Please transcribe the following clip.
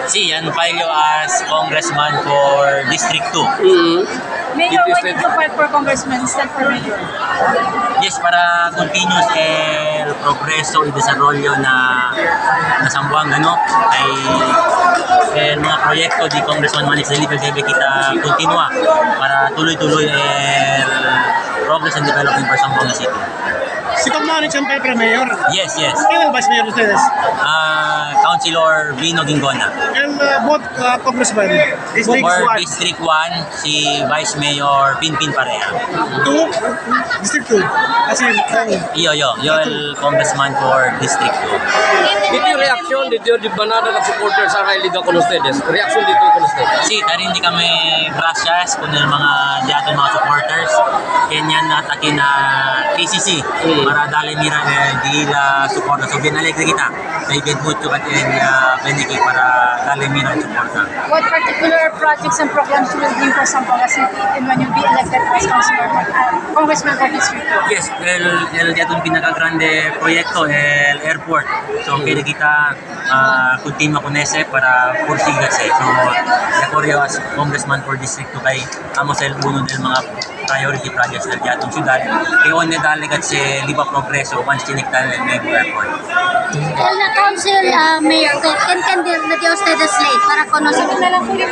Sí, and file you as congressman for District 2. Mayor, why did you fight for congressman instead for mayor? Yes, para continuous el progreso y desarrollo na Zamboanga, no? Ay el mga proyekto di Congressman Manny Felipe debe kita continua para tuloy-tuloy el progress and development for Zamboanga City. Si Kong Manny siempre mayor. Yes, yes. ¿Quién es el vice mayor de ustedes? Councilor Vino Gingona. El both congressman. District For 1. District 1, si Vice Mayor Pinpin Pareha. 2. District 2. Kasi Yo el congressman for District 2. Ito yung reaksyon dito yung banana ng supporters sa Liga con ustedes. Reaksyon dito con ustedes. Sí, tari hindi kami gracias con el mga diato mga supporters. Kenyan natake na PCC para dale mira di la suporta. So bien alegre kita. David mucho kat beniki para dale mira suporta. What particular projects and programs you will bring for Zamboanga City and when you be elected as congressman for District 2? Yes, el diato pinaka-grande proyecto el airport. So kaya kita continua con ese para porsigarse. So recorrió as congressman for District 2 kay amos el uno del mga priority projects del diatong syudad. Kaya on delegat si Liba Progreso once tiniktan el Nego Airport. El na council mayor, can candidate na di ustedes late para conocer. Na lang po yung